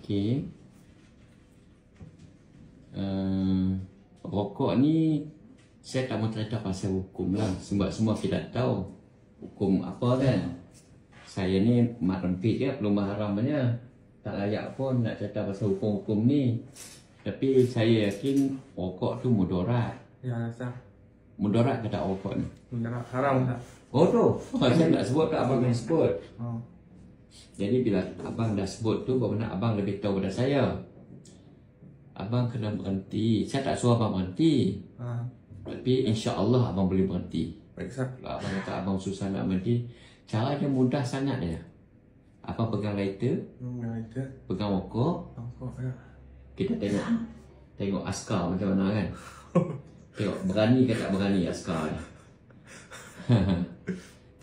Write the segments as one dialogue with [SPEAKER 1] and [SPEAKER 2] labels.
[SPEAKER 1] Okey. Rokok ni saya tak mau cerita pasal hukum lah, sebab semua kita tahu hukum apa kan. Saya ni mak rempit je, belum haram banyak, tak layak pun nak cerita pasal hukum-hukum ni. Tapi saya yakin rokok tu mudarat.
[SPEAKER 2] Ya, sah.
[SPEAKER 1] Mudarat ke tak rokok ni?
[SPEAKER 2] Mudarat, haram tak?
[SPEAKER 1] Oh tu, saya nak sebut tak, abang yang sebut.
[SPEAKER 2] Oh.
[SPEAKER 1] Jadi bila abang dah sebut tu, bermakna abang lebih tahu pada saya. Abang kena berhenti. Saya tak suruh abang berhenti. Tapi insya-Allah abang boleh berhenti.
[SPEAKER 2] Baik, sah.
[SPEAKER 1] Kalau abang kata abang susah nak berhenti, cara dia mudah sangat je. Abang pegang lighter,
[SPEAKER 2] Lighter.
[SPEAKER 1] pegang rokok,
[SPEAKER 2] Rokok ya.
[SPEAKER 1] kita tengok askar macam mana kan. Tengok berani ke tak berani askar ni.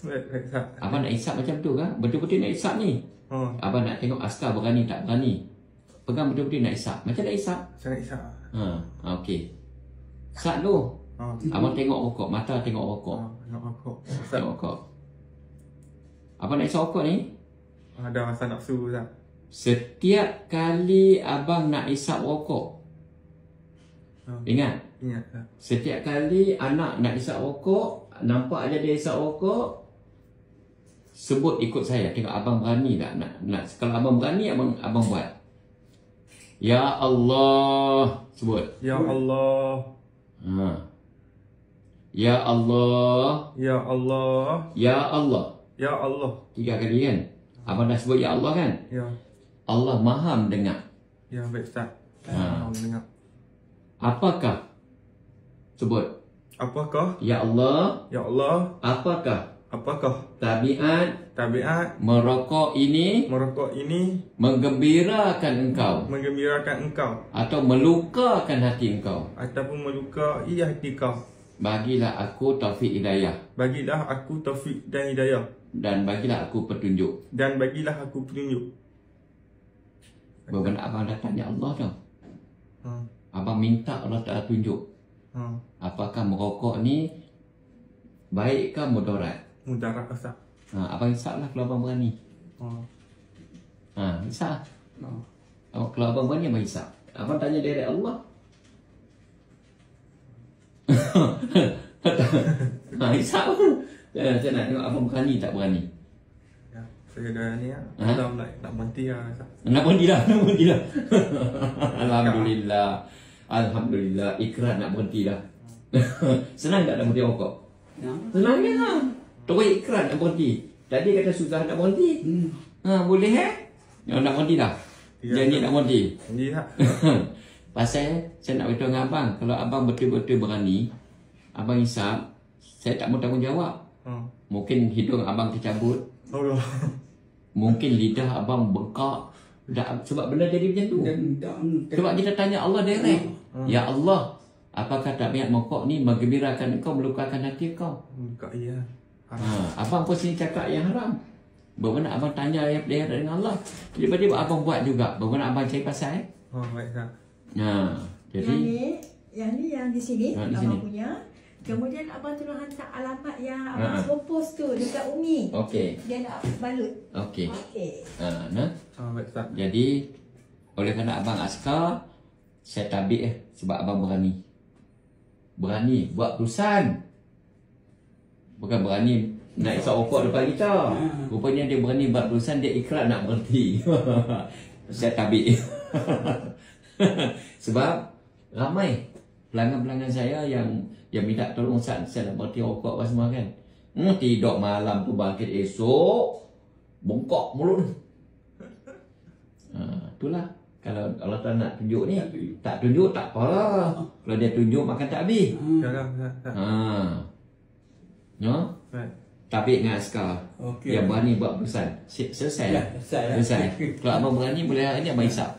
[SPEAKER 2] Baik, sah.
[SPEAKER 1] Abang nak isap macam tu kan? Betul-betul nak isap ni.
[SPEAKER 2] Oh,
[SPEAKER 1] Abang nak tengok askar berani tak berani. Pegang betul-betul nak isap. Macam nak isap.
[SPEAKER 2] saya nak isap.
[SPEAKER 1] Okey. Isap dulu.
[SPEAKER 2] Oh.
[SPEAKER 1] Abang tengok rokok, mata tengok rokok.
[SPEAKER 2] Oh, nak rokok.
[SPEAKER 1] Tengok rokok. Abang nak isap rokok ni?
[SPEAKER 2] Ada rasa nafsu, sah.
[SPEAKER 1] Setiap kali abang nak isap rokok,
[SPEAKER 2] Oh.
[SPEAKER 1] ingat,
[SPEAKER 2] Ingat, sah.
[SPEAKER 1] setiap kali anak nak isap rokok, nampak aja dia isap rokok, sebut ikut saya. Tengok abang berani tak nak. Kalau abang berani, abang buat. Ya Allah, sebut.
[SPEAKER 2] Ya Allah.
[SPEAKER 1] Ya Allah.
[SPEAKER 2] Ya Allah.
[SPEAKER 1] Ya Allah.
[SPEAKER 2] Ya Allah.
[SPEAKER 1] 3 kali kan? Abang dah sebut Ya Allah kan?
[SPEAKER 2] Ya.
[SPEAKER 1] Allah maha mendengar.
[SPEAKER 2] Ya, baik, sah. Dengar.
[SPEAKER 1] Apakah? Sebut.
[SPEAKER 2] Apakah?
[SPEAKER 1] Ya Allah.
[SPEAKER 2] Ya Allah.
[SPEAKER 1] Apakah
[SPEAKER 2] Apakah
[SPEAKER 1] tabiat
[SPEAKER 2] tabiat
[SPEAKER 1] merokok ini
[SPEAKER 2] merokok ini
[SPEAKER 1] menggembirakan engkau
[SPEAKER 2] menggembirakan engkau
[SPEAKER 1] atau melukakan hati engkau?
[SPEAKER 2] ataupun melukai hati kau?
[SPEAKER 1] Bagilah aku taufik hidayah
[SPEAKER 2] Bagilah aku taufik dan hidayah,
[SPEAKER 1] dan bagilah aku petunjuk.
[SPEAKER 2] dan bagilah aku petunjuk.
[SPEAKER 1] Beberapa abang dah tanya Allah tau.
[SPEAKER 2] Hmm.
[SPEAKER 1] Abang minta Allah Ta'ala tunjuk. Apakah merokok ni baik ke mudarat?
[SPEAKER 2] Mudarat, sah.
[SPEAKER 1] Abang hisap lah kalau abang berani. Hisap lah. Kalau abang berani, abang hisap. Abang tanya dari Allah. Hisap. Saya nak tengok abang berani tak berani.
[SPEAKER 2] Ya, saya dah ni lah. Nak berhenti lah, sah.
[SPEAKER 1] Nak berhenti dah. Nak berhenti dah. Alhamdulillah. Alhamdulillah. Ikrar nak berhenti dah. Senang tak nak berhenti rokok? Senang je lah. Terus ikrar nak berhenti. Tadi kata susah nak berhenti. Boleh nak berhenti dah. Janji nak berhenti.
[SPEAKER 2] Janji tak?
[SPEAKER 1] Pasal saya nak beritahu dengan abang, kalau abang betul-betul berani, abang hisap, saya tak mau tanggungjawab. Mungkin hidung abang tercabut.
[SPEAKER 2] Allah.
[SPEAKER 1] Mungkin lidah abang bengkak. Sebab benda jadi macam tu. Sebab kita tanya Allah direct. Ya Allah, apakah tabiat merokok ni menggembirakan engkau, melukakan hati kau?
[SPEAKER 2] Buka iya.
[SPEAKER 1] Abang pun sini cakap yang haram. Bermakna abang tanya direct dengan Allah. Tiba-tiba abang buat juga. Bermakna abang cari pasal
[SPEAKER 2] Baik, sah.
[SPEAKER 1] jadi
[SPEAKER 3] yang di sini,
[SPEAKER 1] di
[SPEAKER 3] abang
[SPEAKER 1] sini.
[SPEAKER 3] punya. Kemudian abang tolong hantar alamat yang abang post tu dekat Umi.
[SPEAKER 1] okey.
[SPEAKER 3] Dia nak balut.
[SPEAKER 1] Okey.
[SPEAKER 3] Okey.
[SPEAKER 2] Baik, sah.
[SPEAKER 1] Jadi oleh kerana abang askar, saya tabik sebab abang berani. Berani buat perusahaan. Bukan berani nak isap rokok depan kita. Rupanya dia berani buat perusahaan, dia ikrar nak berhenti. Saya tabik. Sebab ramai pelanggan-pelanggan saya yang minta tolong Ustaz, saya nak berhenti rokok apa semua kan. Tidur malam tu bangkit esok bongkok mulut. Itulah. Kalau Allah Ta'ala nak tunjuk ni, tak tunjuk tak apalah. Kalau dia tunjuk makan tak habis.
[SPEAKER 2] Jalan, sah. Baik.
[SPEAKER 1] Tabik dengan askar. Yang berani buat perusahaan. Selesai lah. Selesai. Kalau abang berani, boleh hari ni abang hisap.